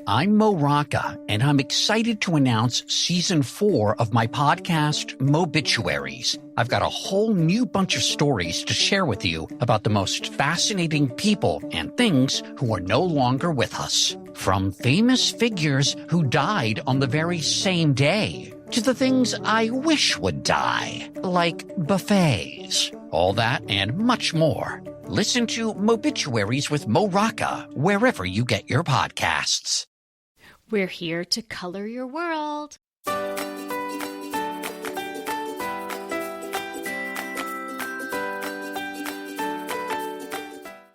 I'm Mo Rocca, and I'm excited to announce Season 4 of my podcast, Mobituaries. I've got a whole new bunch of stories to share with you about the most fascinating people and things who are no longer with us. From famous figures who died on the very same day, to the things I wish would die, like buffets. All that and much more. Listen to Mobituaries with Mo Rocca wherever you get your podcasts. We're here to color your world.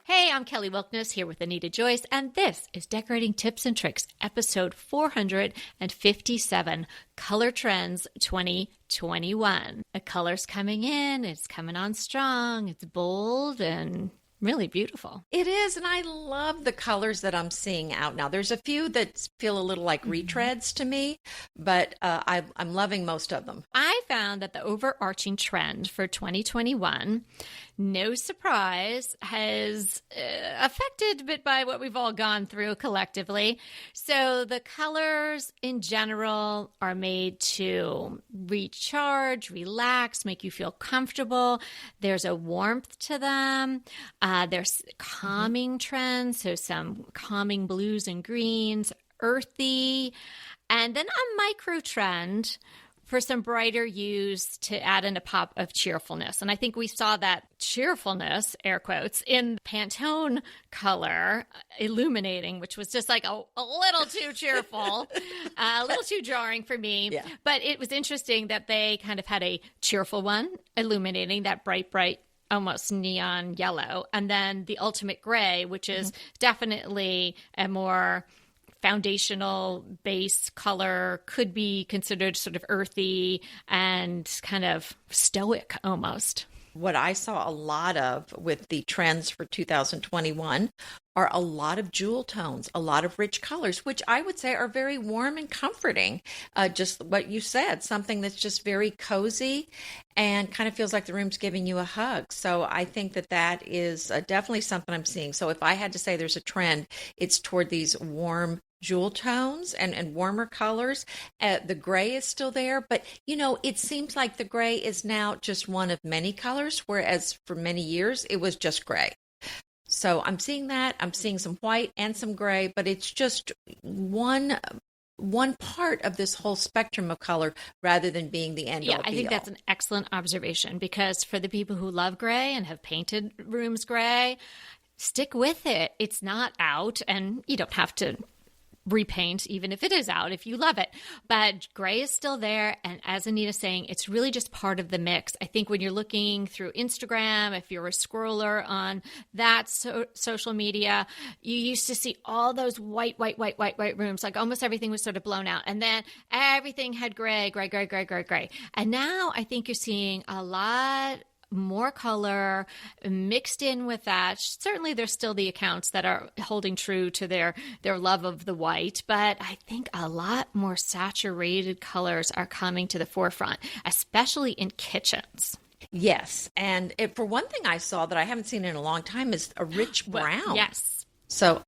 Hey, I'm Kelly Wilkness here with Anita Joyce, and this is Decorating Tips and Tricks, episode 457, Color Trends 2021. The color's coming in, it's coming on strong, it's bold and really beautiful. It is, and I love the colors that I'm seeing out now. There's a few that feel a little like retreads to me, but I'm loving most of them. I found that the overarching trend for 2021, no surprise, has affected a bit by what we've all gone through collectively. So the colors in general are made to recharge, relax, make you feel comfortable. There's a warmth to them. There's calming trends, so some calming blues and greens, earthy, and then a micro trend for some brighter hues to add in a pop of cheerfulness. And I think we saw that cheerfulness, air quotes, in Pantone color illuminating, which was just like a little too cheerful, a little too jarring for me. Yeah. But it was interesting that they kind of had a cheerful one illuminating that bright, almost neon yellow. And then the ultimate gray, which is definitely a more foundational base color, could be considered sort of earthy and kind of stoic almost. What I saw a lot of with the trends for 2021 are a lot of jewel tones, a lot of rich colors, which I would say are very warm and comforting. Just what you said, something that's just very cozy and kind of feels like the room's giving you a hug. So I think that is definitely something I'm seeing. So if I had to say there's a trend, it's toward these warm jewel tones and warmer colors. The gray is still there, but it seems like the gray is now just one of many colors, whereas for many years it was just gray. So I'm seeing that. I'm seeing some white and some gray, but it's just one part of this whole spectrum of color rather than being the end all be all. I think that's an excellent observation, because for the people who love gray and have painted rooms gray, stick with it. It's not out, and you don't have to repaint, even if it is out, if you love it. But gray is still there. And as Anita's saying, it's really just part of the mix. I think when you're looking through Instagram, if you're a scroller on that social media, you used to see all those white rooms, like almost everything was sort of blown out. And then everything had gray. And now I think you're seeing a lot more color mixed in with that. Certainly there's still the accounts that are holding true to their love of the white, but I think a lot more saturated colors are coming to the forefront, especially in kitchens. Yes. And for one thing I saw that I haven't seen in a long time is a rich brown. Well, yes. So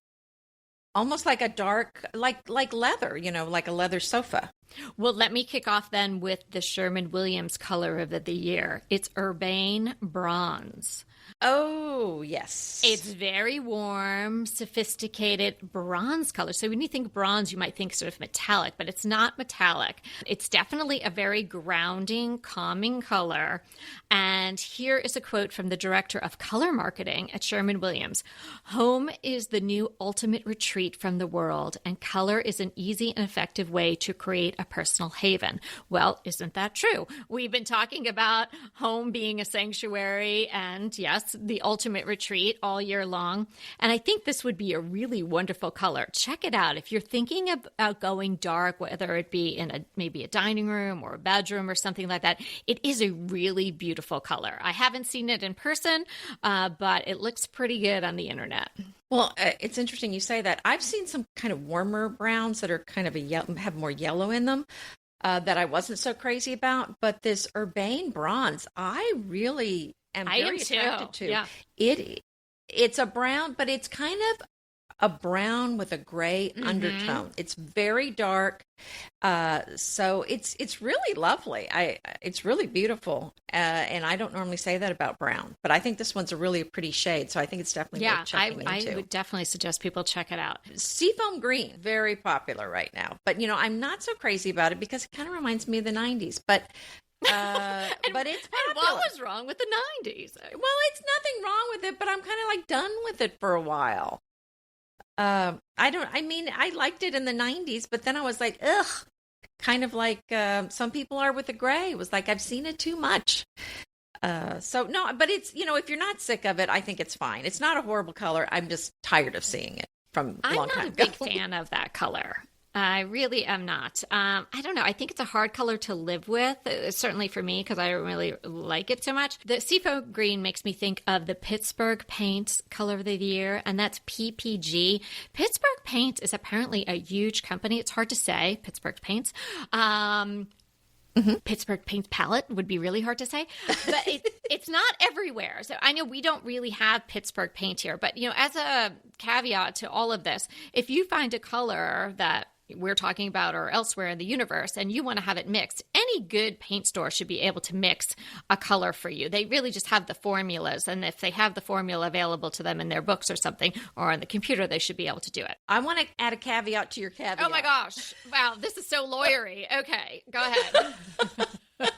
almost like a dark, like leather, like a leather sofa. Well, let me kick off then with the Sherwin-Williams color of the year. It's Urbane Bronze. Oh, yes. It's very warm, sophisticated bronze color. So when you think bronze, you might think sort of metallic, but it's not metallic. It's definitely a very grounding, calming color. And here is a quote from the director of color marketing at Sherwin-Williams. "Home is the new ultimate retreat from the world, and color is an easy and effective way to create a personal haven." Well, isn't that true? We've been talking about home being a sanctuary and, yes, the ultimate retreat all year long. And I think this would be a really wonderful color. Check it out. If you're thinking about going dark, whether it be in maybe a dining room or a bedroom or something like that, it is a really beautiful color. I haven't seen it in person, but it looks pretty good on the internet. Well, it's interesting you say that. I've seen some kind of warmer browns that are kind of have more yellow in them that I wasn't so crazy about. But this Urbane Bronze, I really am very attracted to. Yeah. It's a brown, but it's kind of a brown with a gray undertone. It's very dark. So it's really lovely. It's really beautiful. And I don't normally say that about brown, but I think this one's a really pretty shade. So I think it's definitely worth checking into. I would definitely suggest people check it out. Seafoam green, very popular right now. But, I'm not so crazy about it because it kind of reminds me of the 90s. But but it's popular. And what was wrong with the 90s? Well, it's nothing wrong with it, but I'm kind of like done with it for a while. I liked it in the 90s, but then I was like, ugh, kind of like some people are with the gray. It was like, I've seen it too much. So no, but it's, if you're not sick of it, I think it's fine. It's not a horrible color. I'm just tired of seeing it from a long time ago. I'm not a big fan of that color. I really am not. I don't know. I think it's a hard color to live with, certainly for me, because I don't really like it so much. The seafoam green makes me think of the Pittsburgh Paint color of the year, and that's PPG. Pittsburgh Paint is apparently a huge company. It's hard to say, Pittsburgh Paints. Pittsburgh Paint palette would be really hard to say, but it's not everywhere. So I know we don't really have Pittsburgh Paint here, but as a caveat to all of this, if you find a color that we're talking about or elsewhere in the universe and you want to have it mixed, any good paint store should be able to mix a color for you. They really just have the formulas, and if they have the formula available to them in their books or something or on the computer, they should be able to do it. I want to add a caveat to your caveat. Oh my gosh. Wow, this is so lawyery. Okay, go ahead.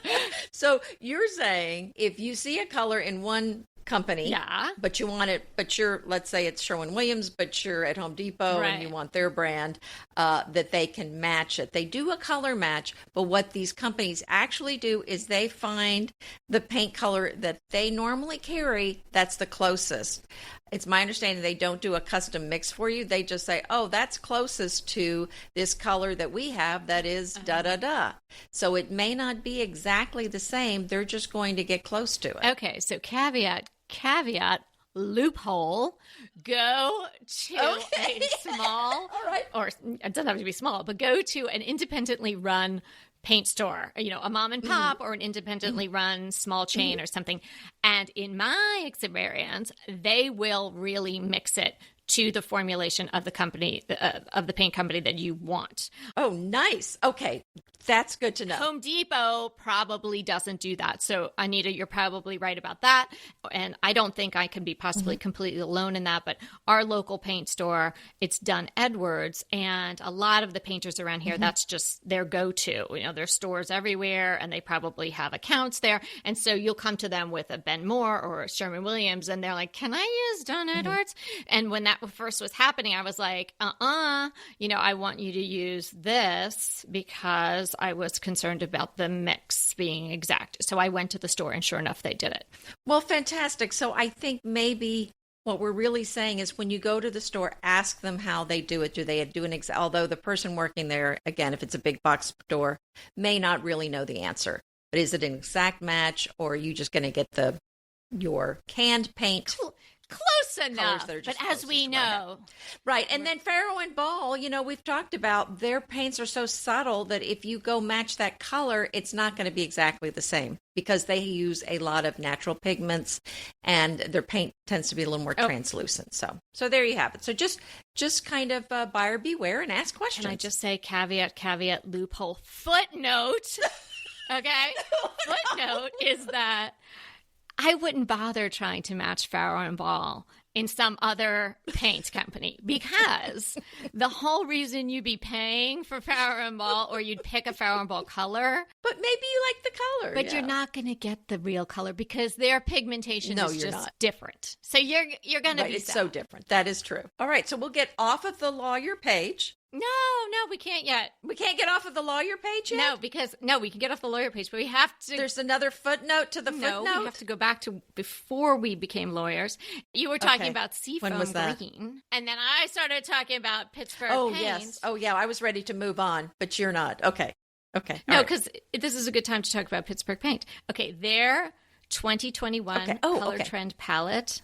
So you're saying if you see a color in one company, but you want it, but let's say it's Sherwin-Williams, but you're at Home Depot and you want their brand, that they can match it. They do a color match, but what these companies actually do is they find the paint color that they normally carry that's the closest. It's my understanding they don't do a custom mix for you. They just say, oh, that's closest to this color that we have that is da-da-da. So it may not be exactly the same. They're just going to get close to it. Okay, so caveat, loophole, go to a small, or it doesn't have to be small, but go to an independently run paint store, a mom and pop or an independently run small chain or something. And in my experience, they will really mix it to the formulation of the company, of the paint company that you want. Oh, nice. Okay. That's good to know. Home Depot probably doesn't do that. So, Anita, you're probably right about that. And I don't think I can be possibly completely alone in that. But our local paint store, it's Dunn Edwards. And a lot of the painters around here, that's just their go-to. There's stores everywhere, and they probably have accounts there. And so you'll come to them with a Ben Moore or a Sherwin-Williams, and they're like, can I use Dunn Edwards? And when that first was happening, I was like, I want you to use this because I was concerned about the mix being exact. So I went to the store, and sure enough, they did it. Well, fantastic. So I think maybe what we're really saying is when you go to the store, ask them how they do it. Do they do an exact, although the person working there, again, if it's a big box store, may not really know the answer. But is it an exact match, or are you just going to get your canned paint? Close enough, but as we know. Right, and then Farrow and Ball, we've talked about their paints are so subtle that if you go match that color, it's not going to be exactly the same because they use a lot of natural pigments and their paint tends to be a little more translucent. So there you have it. So just kind of buyer beware and ask questions. Can I just say caveat, loophole, footnote? Okay? Footnote is that I wouldn't bother trying to match Farrow and Ball in some other paint company because the whole reason you'd be paying for Farrow and Ball or you'd pick a Farrow and Ball color. But maybe you like the color. But you're not going to get the real color because their pigmentation is just different. So you're going to be It's so different. That is true. All right. So we'll get off of the lawyer page. No, we can't yet. We can't get off of the lawyer page yet? We can get off the lawyer page, but we have to. There's another footnote to the footnote? No, we have to go back to before we became lawyers. You were talking about seafoam green, and then I started talking about Pittsburgh paint. Yes. Oh, yeah. I was ready to move on, but you're not. Okay. No, because this is a good time to talk about Pittsburgh paint. Okay, their 2021 color trend palette.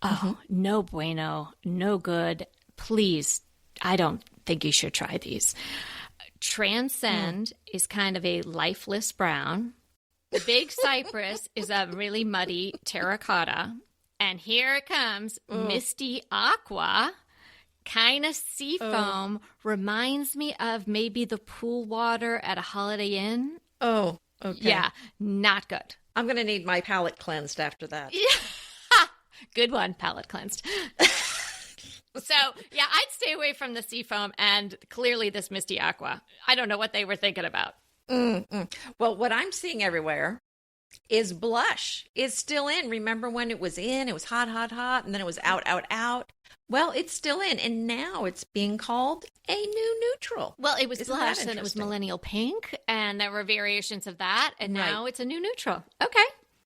Oh, no bueno, no good. Please. I don't think you should try these. Transcend is kind of a lifeless brown. The Big Cypress is a really muddy terracotta. And here it comes. Ugh. Misty aqua. Kind of sea foam. Reminds me of maybe the pool water at a Holiday Inn. Oh, okay. Yeah, not good. I'm going to need my palate cleansed after that. Good one, palate cleansed. So, yeah, I'd stay away from the sea foam and clearly this Misty aqua. I don't know what they were thinking about. Well, what I'm seeing everywhere is blush. It's still in. Remember when it was in? It was hot, hot, hot, and then it was out, out, out. Well, it's still in, and now it's being called a new neutral. Well, it was Isn't blush, that then it was interesting? millennial pink, and there were variations of that, and now Right. it's a new neutral. Okay.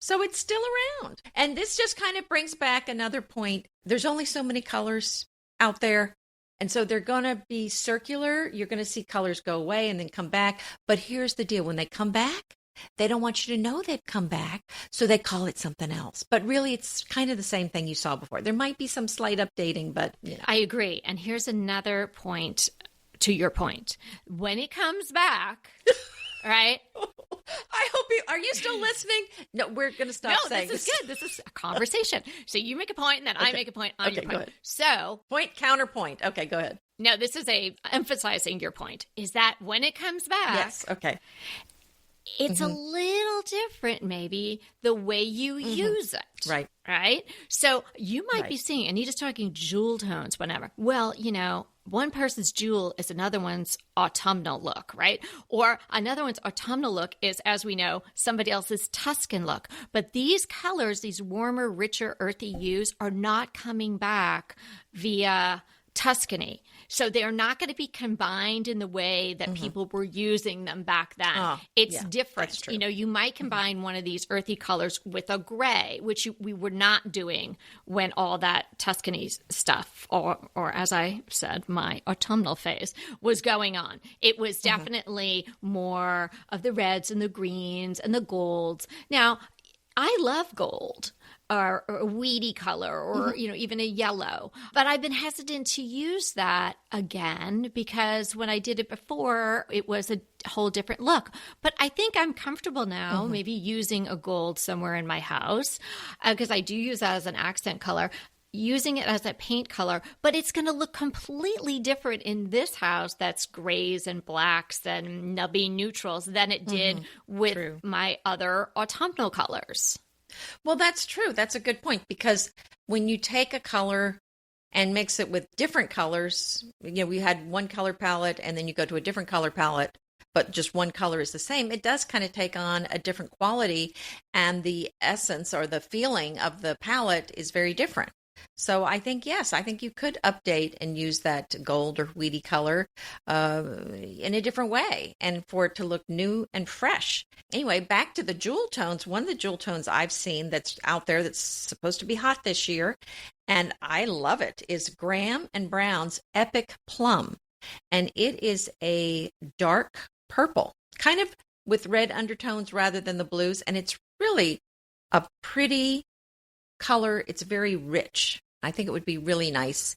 So it's still around. And this just kind of brings back another point. There's only so many colors out there. And so they're going to be circular. You're going to see colors go away and then come back. But here's the deal. When they come back, they don't want you to know they've come back. So they call it something else. But really, it's kind of the same thing you saw before. There might be some slight updating, but I agree. And here's another point to your point. When it comes back, right? I hope are you still listening? No, we're going to stop saying this is good. This is a conversation. So you make a point, and then I make a point on your go point. ahead. So Point, counterpoint. Okay, go ahead. no, this is emphasizing your point. Is that when it comes back, Yes, okay. it's a little different, maybe the way you use it. Right. Right. So you might be Right. seeing, and you're just talking jewel tones, whatever. Well, one person's jewel is another one's autumnal look, right? Or another one's autumnal look is, as we know, somebody else's Tuscan look. But these colors, these warmer, richer, earthy hues, are not coming back via Tuscany. So they're not going to be combined in the way that people were using them back then. Oh, it's yeah, different. that's true. You might combine one of these earthy colors with a gray, which we were not doing when all that Tuscany stuff, or as I said, my autumnal phase was going on. It was definitely more of the reds and the greens and the golds. Now, I love gold. Or a weedy color, or even a yellow. But I've been hesitant to use that again because when I did it before, it was a whole different look. But I think I'm comfortable now, maybe using a gold somewhere in my house because I do use that as an accent color. Using it as a paint color, but it's going to look completely different in this house that's grays and blacks and nubby neutrals than it did with True. my other autumnal colors. Well, that's true. That's a good point because when you take a color and mix it with different colors, we had one color palette and then you go to a different color palette, but just one color is the same. It does kind of take on a different quality and the essence or the feeling of the palette is very different. So I think, yes, I think you could update and use that gold or weedy color in a different way and for it to look new and fresh. Anyway, back to the jewel tones. One of the jewel tones I've seen that's out there that's supposed to be hot this year, and I love it, is Graham and Brown's Epic Plum. And it is a dark purple, kind of with red undertones rather than the blues. And it's really a pretty color. It's very rich. I think it would be really nice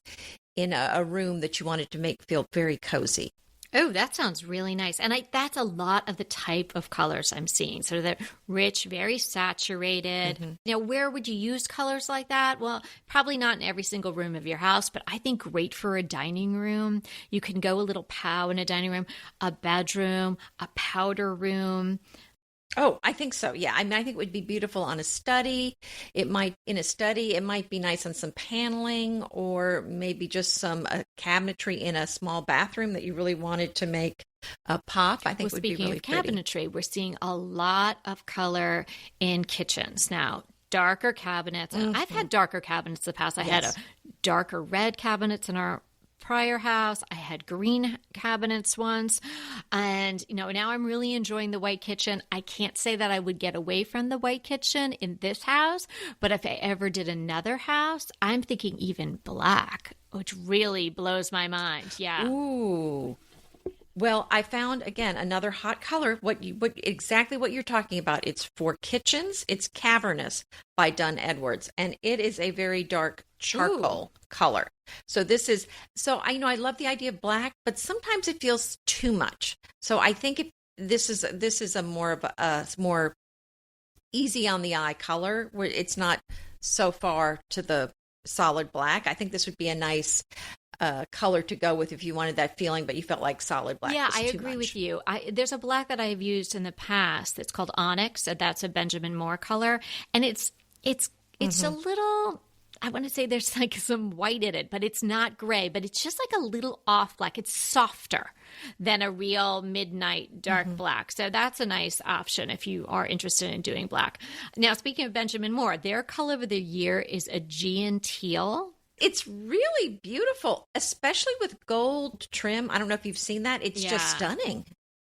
in a room that you wanted to make feel very cozy. Oh, that sounds really nice. And that's a lot of the type of colors I'm seeing. So they're rich, very saturated. Now, where would you use colors like that? Well, probably not in every single room of your house, but I think great for a dining room. You can go a little pow in a dining room, a bedroom, a powder room. Oh, I think so. Yeah. I mean, I think it would be beautiful on a study. It might be nice on some paneling or maybe just some cabinetry in a small bathroom that you really wanted to make pop. I think it would be really Speaking of pretty. cabinetry, we're seeing a lot of color in kitchens now. Darker cabinets. And I've had darker cabinets in the past. I had a darker red cabinets in our prior house. I had green cabinets once. And, now I'm really enjoying the white kitchen. I can't say that I would get away from the white kitchen in this house, but if I ever did another house, I'm thinking even black, which really blows my mind. Yeah. Ooh. Well, I found again another hot color. Exactly what you're talking about. It's for kitchens. It's Cavernous by Dunn Edwards, and it is a very dark charcoal color. So I love the idea of black, but sometimes it feels too much. So I think this is a more of a more easy on the eye color where it's not so far to the solid black. I think this would be a nice color to go with if you wanted that feeling, but you felt like solid black Yeah, was I too agree much. with you. There's a black that I've used in the past that's called Onyx. That's a Benjamin Moore color, and it's a little. I want to say there's like some white in it, but it's not gray, but it's just like a little off black. It's softer than a real midnight dark black. So that's a nice option if you are interested in doing black. Now, speaking of Benjamin Moore, their color of the year is Aegean teal. It's really beautiful, especially with gold trim. I don't know if you've seen that. It's just stunning.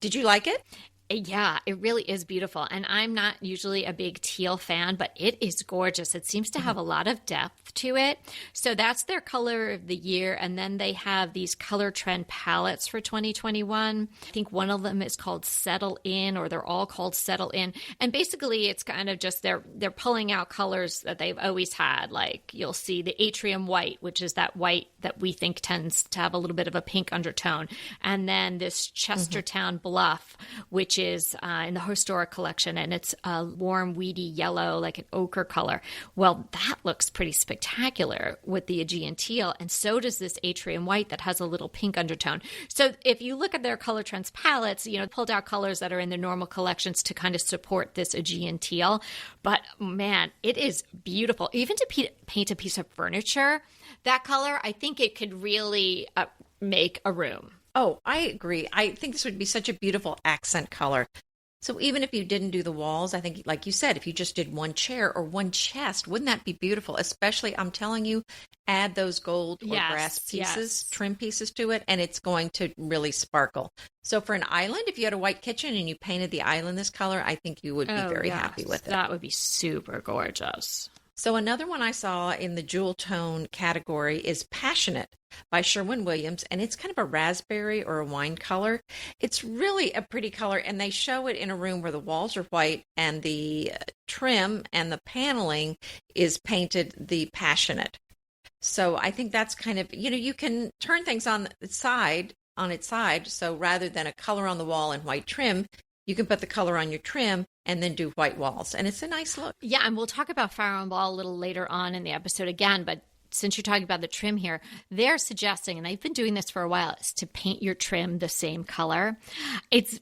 Did you like it? Yeah, it really is beautiful. And I'm not usually a big teal fan, but it is gorgeous. It seems to have a lot of depth to it. So that's their color of the year. And then they have these color trend palettes for 2021. I think one of them is called Settle In, or they're all called Settle In. And basically it's kind of just they're pulling out colors that they've always had. Like you'll see the Atrium White, which is that white that we think tends to have a little bit of a pink undertone. And then this Chestertown Bluff, which is in the historic collection, and it's a warm, weedy yellow, like an ochre color. Well, that looks pretty spectacular with the Aegean teal, and so does this Atrium White that has a little pink undertone. So if you look at their color trends palettes, pulled out colors that are in the normal collections to kind of support this Aegean teal. But man, it is beautiful. Even to paint a piece of furniture, that color, I think it could really make a room. Oh, I agree. I think this would be such a beautiful accent color. So even if you didn't do the walls, I think, like you said, if you just did one chair or one chest, wouldn't that be beautiful? Especially, I'm telling you, add those gold or brass pieces, trim pieces to it, and it's going to really sparkle. So for an island, if you had a white kitchen and you painted the island this color, I think you would be very happy with it. That would be super gorgeous. So another one I saw in the jewel tone category is Passionate by Sherwin-Williams, and it's kind of a raspberry or a wine color. It's really a pretty color, and they show it in a room where the walls are white and the trim and the paneling is painted the Passionate. So I think that's kind of, you can turn things on its side. So rather than a color on the wall and white trim, you can put the color on your trim and then do white walls. And it's a nice look. Yeah, and we'll talk about Farrow and Ball a little later on in the episode again, but since you're talking about the trim here, they're suggesting, and I've been doing this for a while, is to paint your trim the same color. It's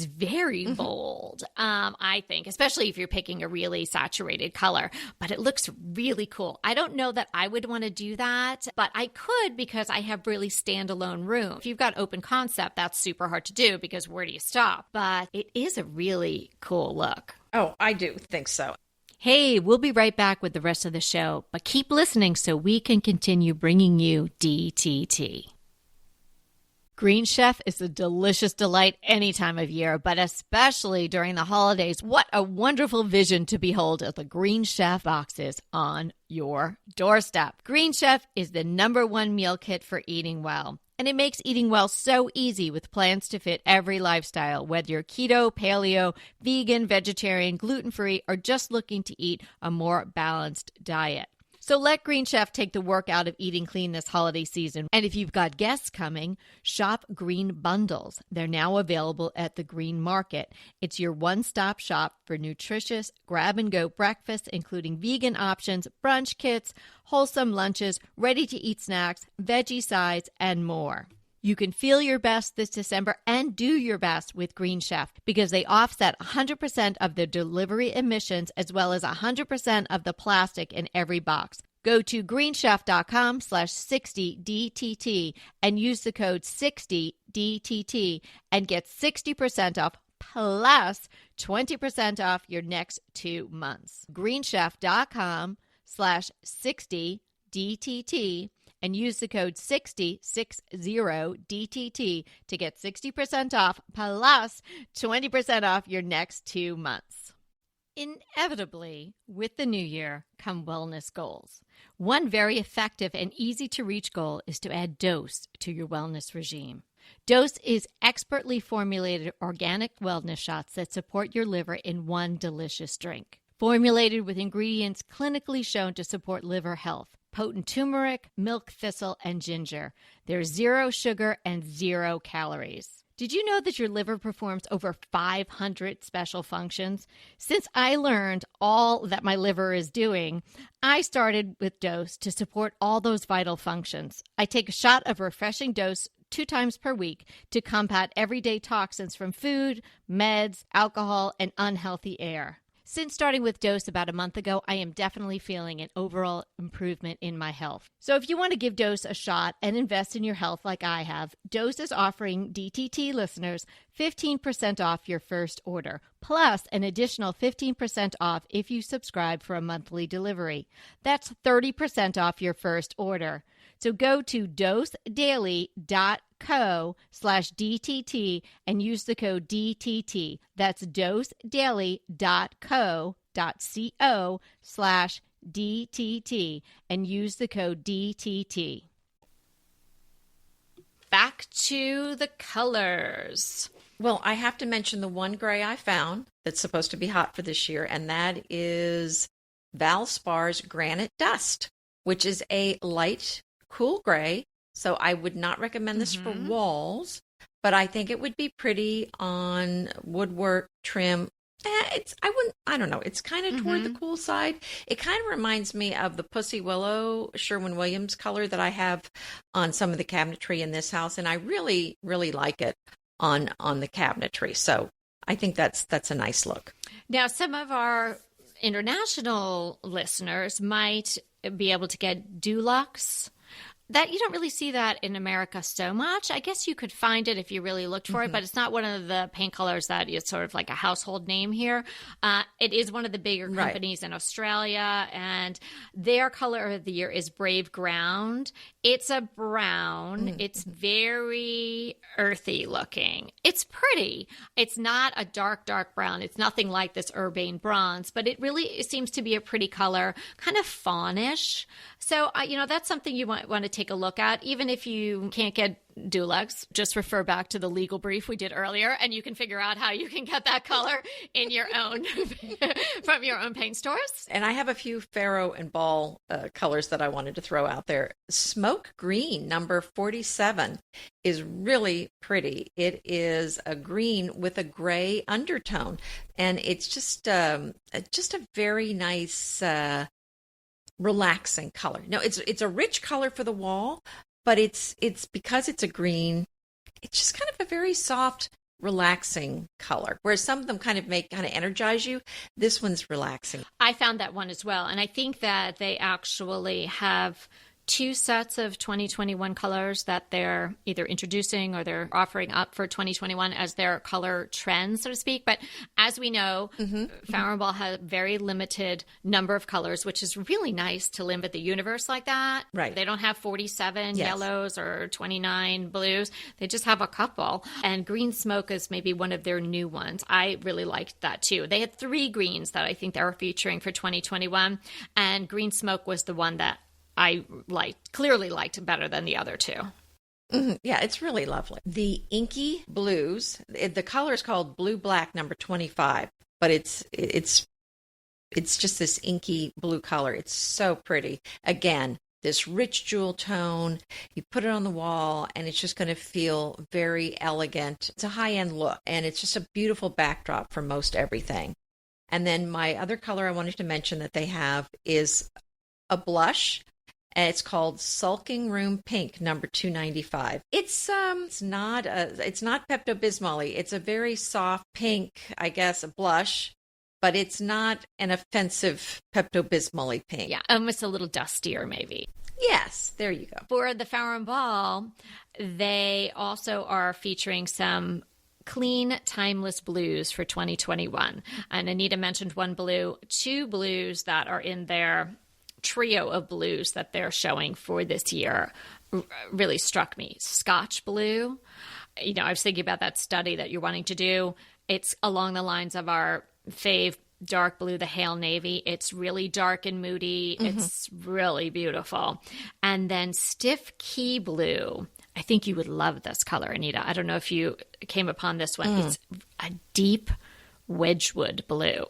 very bold, I think, especially if you're picking a really saturated color, but it looks really cool. I don't know that I would want to do that, but I could because I have really standalone room. If you've got open concept, that's super hard to do because where do you stop? But it is a really cool look. Oh, I do think so. Hey, we'll be right back with the rest of the show, but keep listening so we can continue bringing you DTT. Green Chef is a delicious delight any time of year, but especially during the holidays. What a wonderful vision to behold as the Green Chef boxes on your doorstep. Green Chef is the #1 meal kit for eating well. And it makes eating well so easy with plans to fit every lifestyle, whether you're keto, paleo, vegan, vegetarian, gluten-free, or just looking to eat a more balanced diet. So let Green Chef take the work out of eating clean this holiday season. And if you've got guests coming, shop Green Bundles. They're now available at the Green Market. It's your one-stop shop for nutritious grab-and-go breakfasts, including vegan options, brunch kits, wholesome lunches, ready-to-eat snacks, veggie sides, and more. You can feel your best this December and do your best with Green Chef because they offset 100% of the delivery emissions as well as 100% of the plastic in every box. Go to greenchef.com/60DTT and use the code 60DTT and get 60% off plus 20% off your next 2 months. greenchef.com/60DTT and use the code 60DTT to get 60% off plus 20% off your next 2 months. Inevitably, with the new year come wellness goals. One very effective and easy to reach goal is to add Dose to your wellness regime. Dose is expertly formulated organic wellness shots that support your liver in one delicious drink. Formulated with ingredients clinically shown to support liver health. Potent turmeric, milk thistle, and ginger. There's 0 sugar and 0 calories. Did you know that your liver performs over 500 special functions? Since I learned all that my liver is doing, I started with Dose to support all those vital functions. I take a shot of refreshing Dose 2 times per week to combat everyday toxins from food, meds, alcohol, and unhealthy air. Since starting with Dose about a month ago, I am definitely feeling an overall improvement in my health. So if you want to give Dose a shot and invest in your health like I have, Dose is offering DTT listeners 15% off your first order, plus an additional 15% off if you subscribe for a monthly delivery. That's 30% off your first order. So go to dosedaily.co/DTT and use the code DTT. That's dosedaily.co.co/DTT and use the code DTT. Back to the colors. Well, I have to mention the one gray I found that's supposed to be hot for this year, and that is Valspar's Granite Dust, which is a light, cool gray. So I would not recommend this for walls, but I think it would be pretty on woodwork, trim. I don't know. It's kind of toward the cool side. It kind of reminds me of the Pussy Willow Sherwin-Williams color that I have on some of the cabinetry in this house, and I really, really like it on the cabinetry. So I think that's a nice look. Now, some of our international listeners might be able to get Dulux. That you don't really see that in America so much. I guess you could find it if you really looked for it, but it's not one of the paint colors that is sort of like a household name here. It is one of the bigger companies in Australia, and their color of the year is Brave Ground. It's a brown. It's very earthy looking. It's pretty. It's not a dark, dark brown. It's nothing like this urbane bronze, but it really seems to be a pretty color, kind of fawnish. So, that's something you want to take a look at. Even if you can't get Dulux, just refer back to the legal brief we did earlier, and you can figure out how you can get that color in your own from your own paint stores. And I have a few Faro and Ball colors that I wanted to throw out there. Smoke Green, number 47, is really pretty. It is a green with a gray undertone, and it's just a very nice, relaxing color. No, it's a rich color for the wall, but it's because it's a green, it's just kind of a very soft, relaxing color. Whereas some of them kind of energize you. This one's relaxing. I found that one as well. And I think that they actually have 2 sets of 2021 colors that they're either introducing or they're offering up for 2021 as their color trends, so to speak. But as we know, Farrow & Ball has a very limited number of colors, which is really nice to limit the universe like that. Right. They don't have 47 yellows or 29 blues. They just have a couple. And Green Smoke is maybe one of their new ones. I really liked that too. They had 3 greens that I think they were featuring for 2021. And Green Smoke was the one that I clearly liked better than the other 2. Yeah, it's really lovely. The Inky Blues, the color is called Blue Black number 25, but it's just this inky blue color. It's so pretty. Again, this rich jewel tone. You put it on the wall, and it's just going to feel very elegant. It's a high-end look, and it's just a beautiful backdrop for most everything. And then my other color I wanted to mention that they have is a blush. And it's called Sulking Room Pink, number 295. It's not Pepto-Bismol-y. It's a very soft pink, I guess, a blush, but it's not an offensive Pepto-Bismol-y pink. Yeah, almost a little dustier, maybe. Yes, there you go. For the Farrow & Ball, they also are featuring some clean, timeless blues for 2021. And Anita mentioned one blue, 2 blues that are in their trio of blues that they're showing for this year really struck me. Scotch blue. I was thinking about that study that you're wanting to do. It's along the lines of our fave dark blue, the Hail Navy. It's really dark and moody. It's really beautiful. And then Stiff Key Blue. I think you would love this color, Anita. I don't know if you came upon this one. It's a deep Wedgwood blue.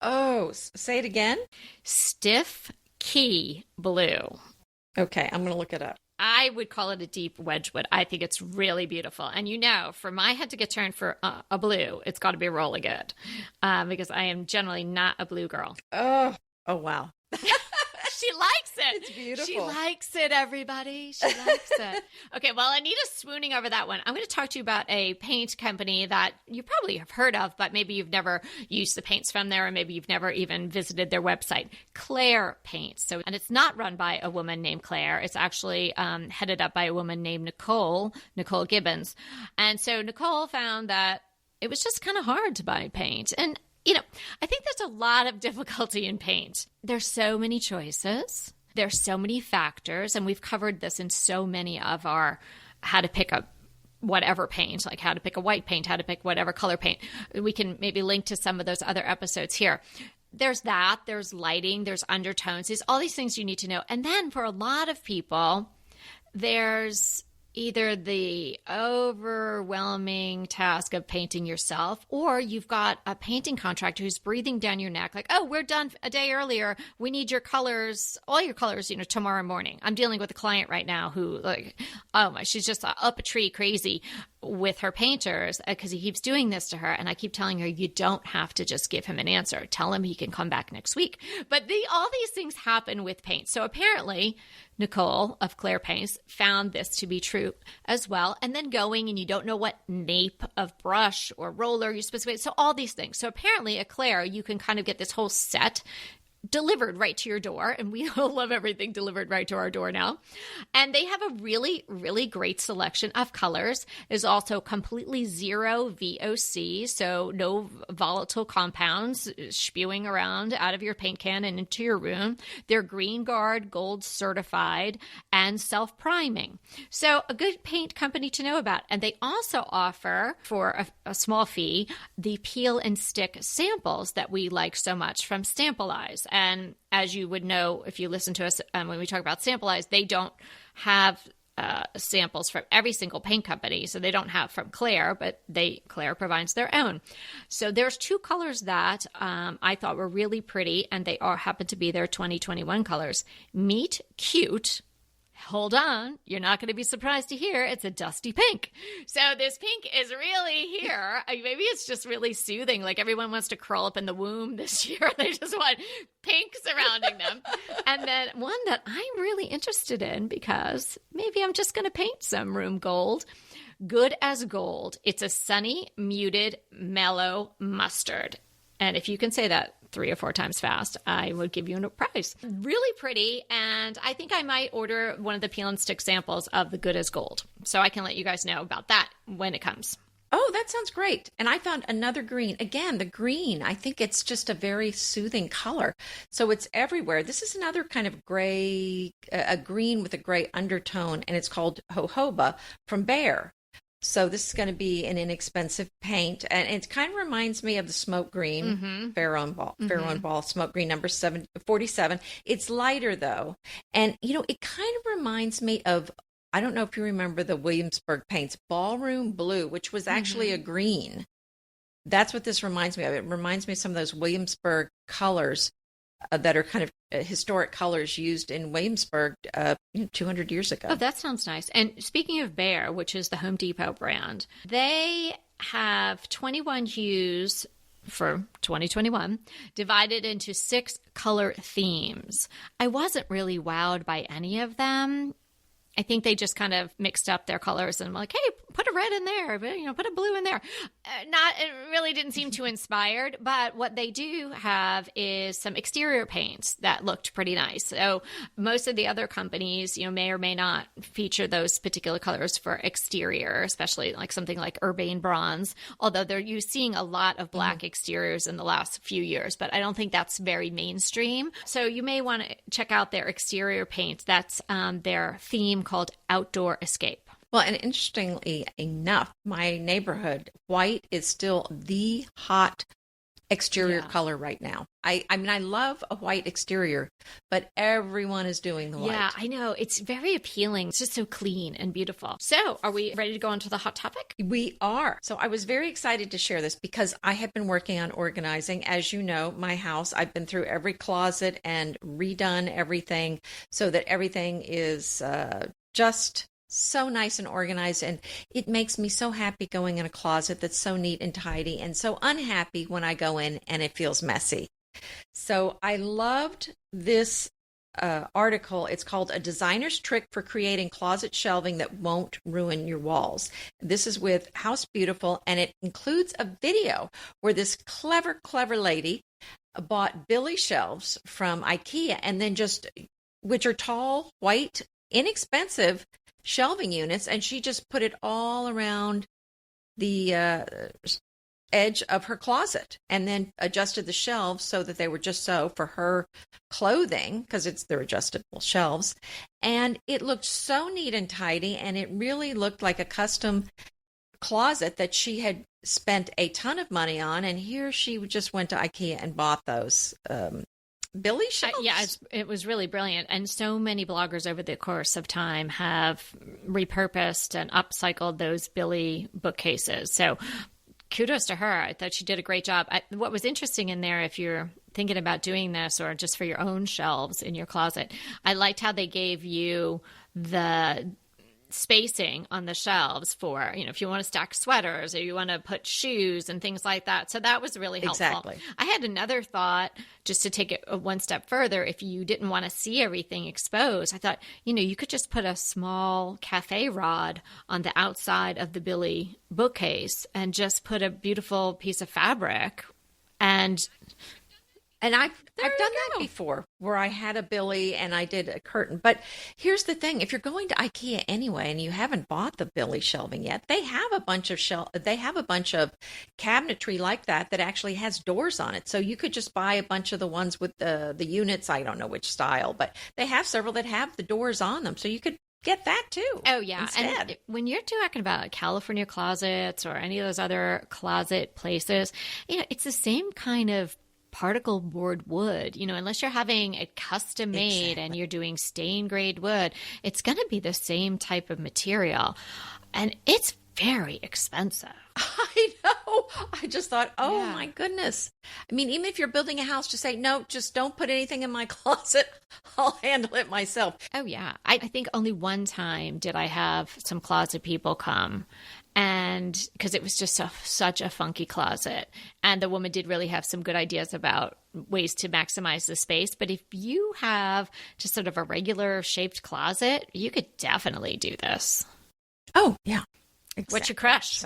Oh, say it again. Stiff Key Blue. Okay, I'm going to look it up. I would call it a deep Wedgwood. I think it's really beautiful. And for my head to get turned for a blue, it's got to be really good because I am generally not a blue girl. Oh wow. She likes it. It's beautiful. She likes it, everybody. She likes it. Okay, well, Anita's swooning over that one. I'm going to talk to you about a paint company that you probably have heard of, but maybe you've never used the paints from there, or maybe you've never even visited their website, Claire Paints. And it's not run by a woman named Claire. It's actually headed up by a woman named Nicole Gibbons. And so Nicole found that it was just kind of hard to buy paint. And I think there's a lot of difficulty in paint. There's so many choices. There's so many factors. And we've covered this in so many of our how to pick up whatever paint, like how to pick a white paint, how to pick whatever color paint. We can maybe link to some of those other episodes here. There's that. There's lighting. There's undertones. There's all these things you need to know. And then for a lot of people, there's either the overwhelming task of painting yourself, or you've got a painting contractor who's breathing down your neck like, oh, we're done a day earlier. We need your colors, all your colors, tomorrow morning. I'm dealing with a client right now who she's just up a tree crazy with her painters because he keeps doing this to her. And I keep telling her, you don't have to just give him an answer. Tell him he can come back next week. But all these things happen with paint. So apparently Nicole of Claire Paints found this to be true as well. And then going and you don't know what nape of brush or roller you're supposed to get. So all these things. So apparently at Claire, you can kind of get this whole set delivered right to your door. And we all love everything delivered right to our door now. And they have a really, really great selection of colors. There's also completely zero VOC, so no volatile compounds spewing around out of your paint can and into your room. They're Green Guard Gold certified and self-priming. So a good paint company to know about. And they also offer, for a small fee, the peel and stick samples that we like so much from Stampolize. And as you would know, if you listen to us when we talk about Stampolize, they don't have samples from every single paint company. So they don't have from Claire, but Claire provides their own. So there's two colors that I thought were really pretty, and they happen to be their 2021 colors. Meet Cute. Hold on, you're not going to be surprised to hear it's a dusty pink. So this pink is really here. Maybe it's just really soothing. Like everyone wants to curl up in the womb this year. They just want pink surrounding them. And then one that I'm really interested in because maybe I'm just going to paint some room gold. Good as Gold. It's a sunny, muted, mellow mustard. And if you can say that 3 or 4 times fast, I would give you a prize. Really pretty, and I think I might order one of the peel and stick samples of the Good as Gold. So I can let you guys know about that when it comes. Oh, that sounds great. And I found another green. Again, the green, I think it's just a very soothing color. So it's everywhere. This is another kind of gray, a green with a gray undertone, and it's called Jojoba from Behr. So this is going to be an inexpensive paint, and it kind of reminds me of the smoke green, Farrow and Ball smoke green number 47. It's lighter though, and it kind of reminds me of, I don't know if you remember the Williamsburg paints, Ballroom Blue, which was actually a green. That's what this reminds me of. It reminds me of some of those Williamsburg colors that are kind of historic colors used in Williamsburg 200 years ago. Oh, that sounds nice. And speaking of Behr, which is the Home Depot brand, they have 21 hues for 2021 divided into 6 color themes. I wasn't really wowed by any of them. I think they just kind of mixed up their colors and like, hey, put a red in there, put a blue in there. It really didn't seem too inspired, but what they do have is some exterior paints that looked pretty nice. So most of the other companies, may or may not feature those particular colors for exterior, especially like something like Urbane Bronze, although you're seeing a lot of black exteriors in the last few years, but I don't think that's very mainstream. So you may want to check out their exterior paints. That's their theme called Outdoor Escape. Well, and interestingly enough, my neighborhood, white is still the hot exterior color right now. I mean, I love a white exterior, but everyone is doing the white. Yeah, I know. It's very appealing. It's just so clean and beautiful. So are we ready to go on to the hot topic? We are. So I was very excited to share this because I have been working on organizing. As you know, my house, I've been through every closet and redone everything so that everything is just so nice and organized. And it makes me so happy going in a closet that's so neat and tidy, and so unhappy when I go in and it feels messy. So I loved this article. It's called A Designer's Trick for Creating Closet Shelving That Won't Ruin Your Walls. This is with House Beautiful, and it includes a video where this clever lady bought Billy shelves from IKEA, and then which are tall, white, inexpensive shelving units, and she just put it all around the edge of her closet, and then adjusted the shelves so that they were just so for her clothing, because they're adjustable shelves. And it looked so neat and tidy, and it really looked like a custom closet that she had spent a ton of money on. And here she just went to IKEA and bought those Billy shelves. It was really brilliant. And so many bloggers over the course of time have repurposed and upcycled those Billy bookcases. So kudos to her. I thought she did a great job. What was interesting in there, if you're thinking about doing this or just for your own shelves in your closet, I liked how they gave you the spacing on the shelves for, if you want to stack sweaters or you want to put shoes and things like that. So that was really helpful. Exactly. I had another thought, just to take it one step further. If you didn't want to see everything exposed, I thought, you could just put a small cafe rod on the outside of the Billy bookcase and just put a beautiful piece of fabric. And I've done that before, where I had a Billy and I did a curtain. But here's the thing: if you're going to IKEA anyway and you haven't bought the Billy shelving yet, they have a bunch of cabinetry like that actually has doors on it. So you could just buy a bunch of the ones with the units. I don't know which style, but they have several that have the doors on them. So you could get that too. Oh, yeah. Instead. And when you're talking about California closets or any of those other closet places, it's the same kind of particle board wood, unless you're having it custom made. Exactly. And you're doing stain grade wood, it's going to be the same type of material. And it's very expensive. I know. I just thought, my goodness. I mean, even if you're building a house, just say, no, just don't put anything in my closet. I'll handle it myself. Oh, yeah. I think only one time did I have some closet people come, and because it was just such a funky closet. And the woman did really have some good ideas about ways to maximize the space. But if you have just sort of a regular shaped closet, you could definitely do this. Oh, yeah. Exactly. What's your crush?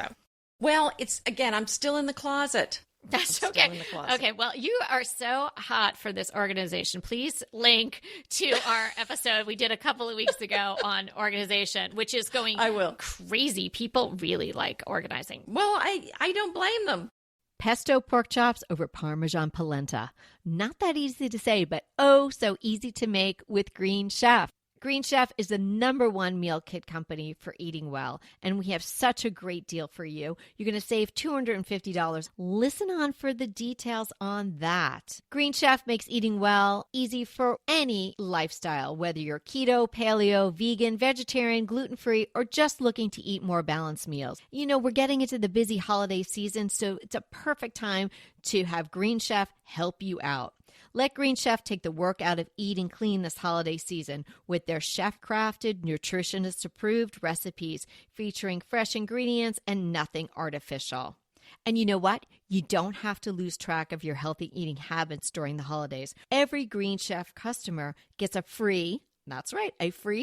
Well, I'm still in the closet. That's okay. Okay, well, you are so hot for this organization. Please link to our episode we did a couple of weeks ago on organization, which is going crazy. People really like organizing. Well, I don't blame them. Pesto pork chops over Parmesan polenta. Not that easy to say, but oh, so easy to make with Green Chef. Green Chef is the #1 meal kit company for eating well, and we have such a great deal for you. You're going to save $250. Listen on for the details on that. Green Chef makes eating well easy for any lifestyle, whether you're keto, paleo, vegan, vegetarian, gluten-free, or just looking to eat more balanced meals. We're getting into the busy holiday season, so it's a perfect time to have Green Chef help you out. Let Green Chef take the work out of eating clean this holiday season with their chef-crafted, nutritionist-approved recipes featuring fresh ingredients and nothing artificial. And you know what? You don't have to lose track of your healthy eating habits during the holidays. Every Green Chef customer gets a free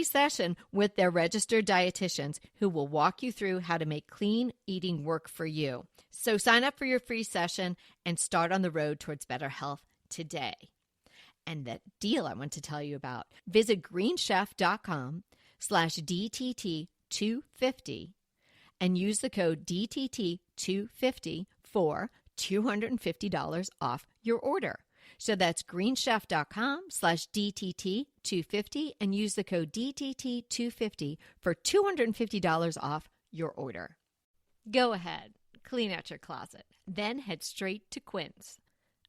session with their registered dietitians who will walk you through how to make clean eating work for you. So sign up for your free session and start on the road towards better health today. And that deal I want to tell you about, visit greenchef.com/DTT250 and use the code DTT250 for $250 off your order. So that's greenchef.com/DTT250 and use the code DTT250 for $250 off your order. Go ahead, clean out your closet, then head straight to Quinn's.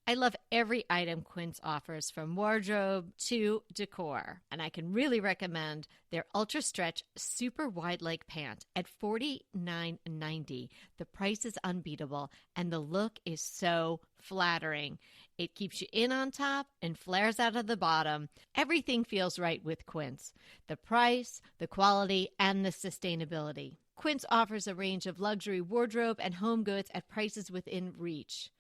I love every item Quince offers, from wardrobe to decor. And I can really recommend their Ultra Stretch Super Wide Leg Pant at $49.90. The price is unbeatable, and the look is so flattering. It keeps you in on top and flares out of the bottom. Everything feels right with Quince. The price, the quality, and the sustainability. Quince offers a range of luxury wardrobe and home goods at prices within reach.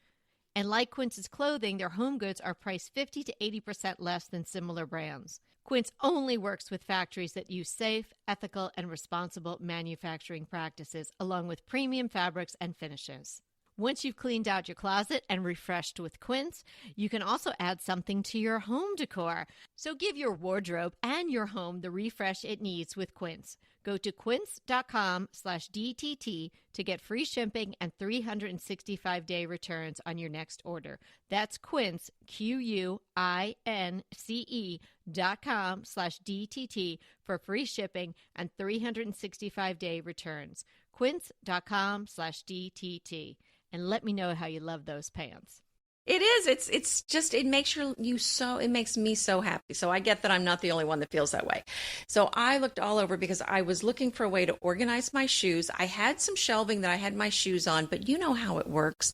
And like Quince's clothing, their home goods are priced 50 to 80% less than similar brands. Quince only works with factories that use safe, ethical, and responsible manufacturing practices, along with premium fabrics and finishes. Once you've cleaned out your closet and refreshed with Quince, you can also add something to your home decor. So give your wardrobe and your home the refresh it needs with Quince. Go to quince.com/DTT to get free shipping and 365-day returns on your next order. That's Quince, QUINCE.com/DTT for free shipping and 365-day returns. Quince.com/DTT. And let me know how you love those pants. It is. It's just, it makes it makes me so happy. So I get that I'm not the only one that feels that way. So I looked all over because I was looking for a way to organize my shoes. I had some shelving that I had my shoes on, but you know how it works.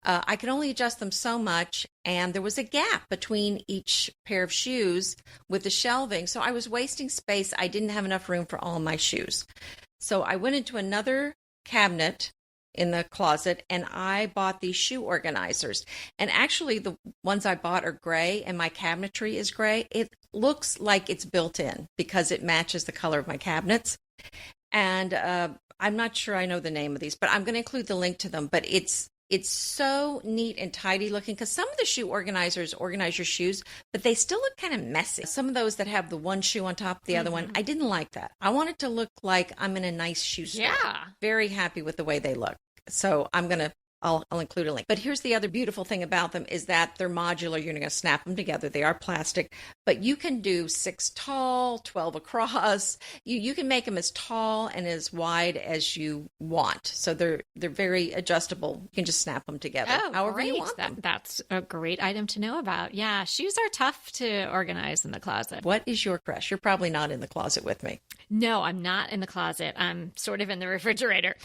I could only adjust them so much, and there was a gap between each pair of shoes with the shelving. So I was wasting space. I didn't have enough room for all my shoes. So I went into another cabinet in the closet, and I bought these shoe organizers. And actually, the ones I bought are gray, and my cabinetry is gray. It looks like it's built in because it matches the color of my cabinets. And I'm not sure I know the name of these, but I'm going to include the link to them. But it's so neat and tidy looking, because some of the shoe organizers organize your shoes, but they still look kind of messy. Some of those that have the one shoe on top of the other one, I didn't like that. I want it to look like I'm in a nice shoe store. Yeah. Very happy with the way they look. So I'll include a link. But here's the other beautiful thing about them is that they're modular. You're going to snap them together. They are plastic, but you can do 6 tall, 12 across. You can make them as tall and as wide as you want. So they're very adjustable. You can just snap them together however you want them. That's a great item to know about. Yeah, shoes are tough to organize in the closet. What is your crush? You're probably not in the closet with me. No, I'm not in the closet. I'm sort of in the refrigerator.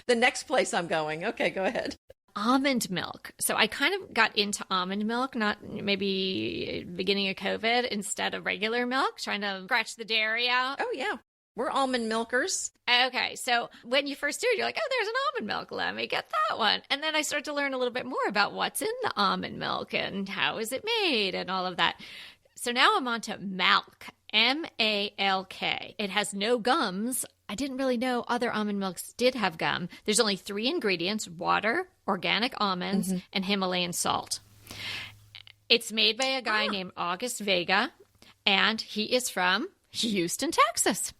The next place I'm going. Okay, go ahead. Almond milk. So I kind of got into almond milk, not maybe beginning of COVID, instead of regular milk, trying to scratch the dairy out. Oh, yeah. We're almond milkers. Okay, so when you first do it, you're like, oh, there's an almond milk. Let me get that one. And then I started to learn a little bit more about what's in the almond milk and how is it made and all of that. So now I'm on to Malk, M-A-L-K. It has no gums. I didn't really know other almond milks did have gum. There's only 3 ingredients: water, organic almonds, and Himalayan salt. It's made by a guy named August Vega, and he is from Houston, Texas.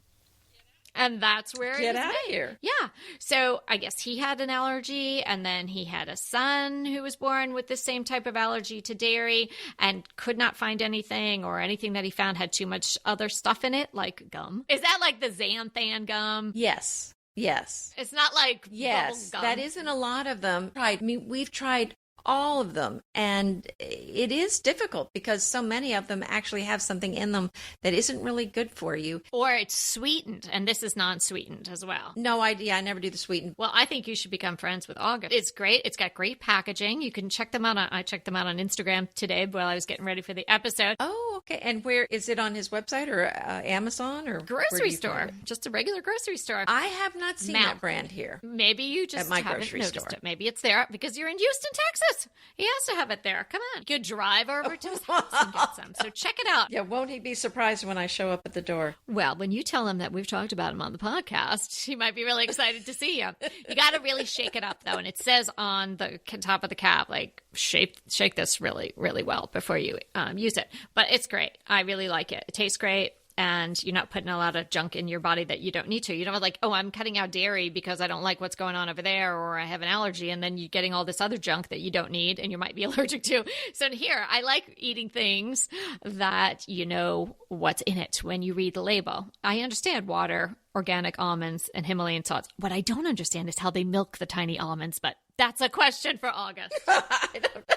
And that's where Get out of here. Yeah. So I guess he had an allergy, and then he had a son who was born with the same type of allergy to dairy and could not find anything, or anything that he found had too much other stuff in it, like gum. Is that like the xanthan gum? Yes. It's not like bubble gum. That isn't a lot of them. We've tried all of them, and it is difficult because so many of them actually have something in them that isn't really good for you, or it's sweetened, and this is non-sweetened as well. No idea. I never do the sweetened. Well, I think you should become friends with August. It's great. It's got great packaging. You can check them out. I checked them out on Instagram today while I was getting ready for the episode. Oh, okay. And where is it, on his website or Amazon or grocery store? Just a regular grocery store. I have not seen that brand here. Maybe you just at my haven't grocery noticed store. it. Maybe it's there because you're in Houston, Texas. He has to have it there. Come on. You could drive over to his house and get some. So check it out. Yeah, won't he be surprised when I show up at the door? Well, when you tell him that we've talked about him on the podcast, he might be really excited to see you. You got to really shake it up, though. And it says on the top of the cap, like, shake this really, really well before you use it. But it's great. I really like it. It tastes great. And you're not putting a lot of junk in your body that you don't need to. You don't like, oh, I'm cutting out dairy because I don't like what's going on over there, or I have an allergy, and then you're getting all this other junk that you don't need and you might be allergic to. So here, I like eating things that you know what's in it when you read the label. I understand water, organic almonds, and Himalayan salts. What I don't understand is how they milk the tiny almonds, but that's a question for August. I don't know.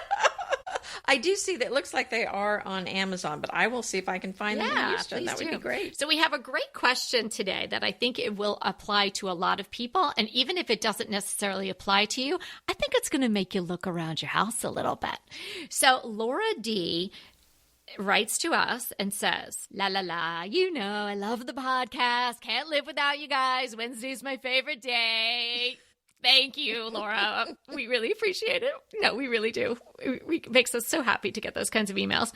I do see that. It looks like they are on Amazon, but I will see if I can find them in Houston. Please That would do. be great. So we have a great question today that I think it will apply to a lot of people. And even if it doesn't necessarily apply to you, I think it's going to make you look around your house a little bit. So Laura D writes to us and says, la, la, la, you know, I love the podcast. Can't live without you guys. Wednesday's my favorite day. Thank you, Laura. We really appreciate it. No, we really do. It makes us so happy to get those kinds of emails.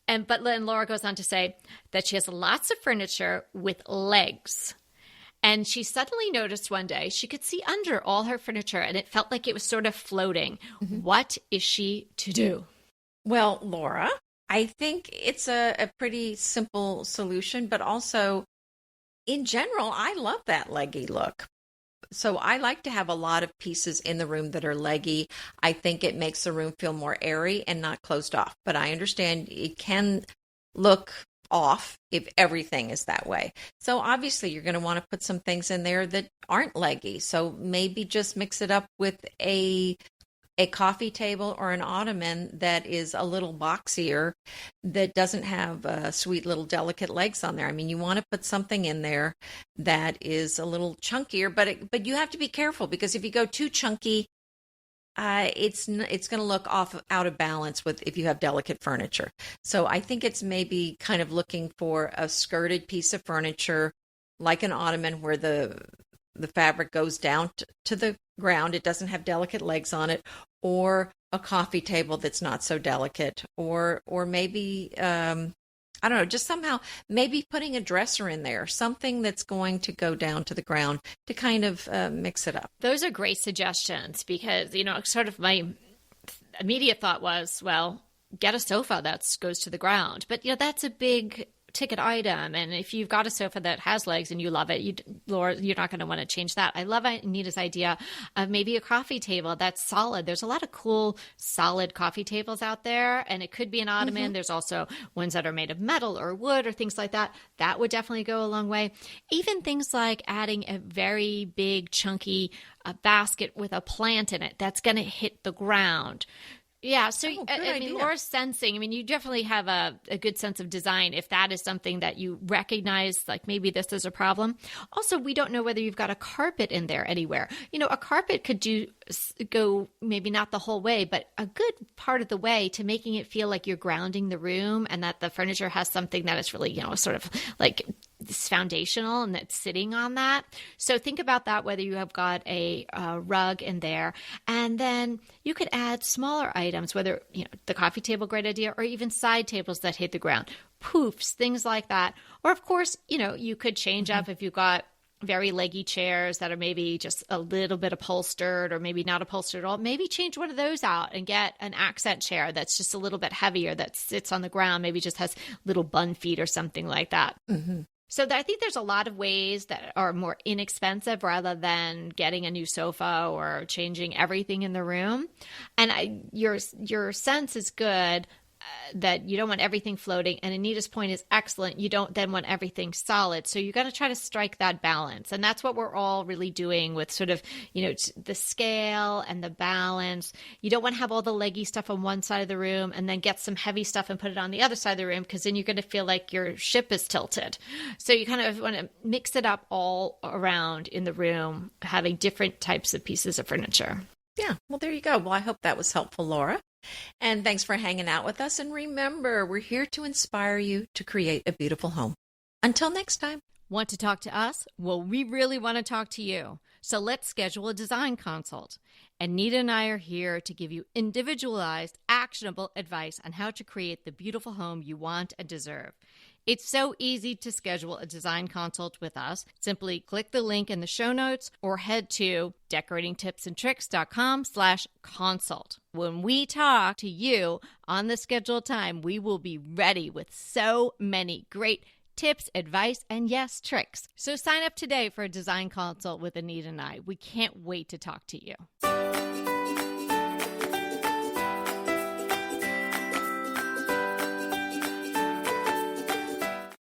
But then Laura goes on to say that she has lots of furniture with legs. And she suddenly noticed one day she could see under all her furniture and it felt like it was sort of floating. Mm-hmm. What is she to do? Well, Laura, I think it's a pretty simple solution, but also in general, I love that leggy look. So I like to have a lot of pieces in the room that are leggy. I think it makes the room feel more airy and not closed off. But I understand it can look off if everything is that way. So obviously you're going to want to put some things in there that aren't leggy. So maybe just mix it up with a coffee table or an ottoman that is a little boxier, that doesn't have sweet little delicate legs on there. I mean, you want to put something in there that is a little chunkier, but you have to be careful, because if you go too chunky, it's going to look out of balance with if you have delicate furniture. So I think it's maybe kind of looking for a skirted piece of furniture, like an ottoman where the fabric goes down to the ground. It doesn't have delicate legs on it, or a coffee table that's not so delicate, or maybe, I don't know, just somehow maybe putting a dresser in there, something that's going to go down to the ground to kind of mix it up. Those are great suggestions, because, you know, sort of my immediate thought was, well, get a sofa that goes to the ground. But, you know, that's a big ticket item. And if you've got a sofa that has legs and you love it, Laura, you're not going to want to change that. I love Anita's idea of maybe a coffee table that's solid. There's a lot of cool solid coffee tables out there, and it could be an ottoman. Mm-hmm. There's also ones that are made of metal or wood or things like that. That would definitely go a long way. Even things like adding a very big, chunky basket with a plant in it that's going to hit the ground. Yeah. So, I mean, Laura's sensing, I mean, you definitely have a good sense of design if that is something that you recognize, like maybe this is a problem. Also, we don't know whether you've got a carpet in there anywhere. You know, a carpet could go maybe not the whole way, but a good part of the way to making it feel like you're grounding the room, and that the furniture has something that is really, you know, sort of like it's foundational and that's sitting on that. So think about that, whether you have got a rug in there, and then you could add smaller items, whether, you know, the coffee table, great idea, or even side tables that hit the ground, poofs, things like that. Or of course, you know, you could change up if you've got very leggy chairs that are maybe just a little bit upholstered or maybe not upholstered at all. Maybe change one of those out and get an accent chair that's just a little bit heavier, that sits on the ground, maybe just has little bun feet or something like that. Mm-hmm. So I think there's a lot of ways that are more inexpensive rather than getting a new sofa or changing everything in the room. And your sense is good that you don't want everything floating. And Anita's point is excellent. You don't then want everything solid. So you got to try to strike that balance. And that's what we're all really doing with sort of, you know, the scale and the balance. You don't want to have all the leggy stuff on one side of the room and then get some heavy stuff and put it on the other side of the room, because then you're going to feel like your ship is tilted. So you kind of want to mix it up all around in the room, having different types of pieces of furniture. Yeah. Well, there you go. Well, I hope that was helpful, Laura. And thanks for hanging out with us. And remember, we're here to inspire you to create a beautiful home. Until next time. Want to talk to us? Well, we really want to talk to you. So let's schedule a design consult. Anita and I are here to give you individualized, actionable advice on how to create the beautiful home you want and deserve. It's so easy to schedule a design consult with us. Simply click the link in the show notes or head to decoratingtipsandtricks.com/consult. When we talk to you on the scheduled time, we will be ready with so many great tips, advice, and yes, tricks. So sign up today for a design consult with Anita and I. We can't wait to talk to you.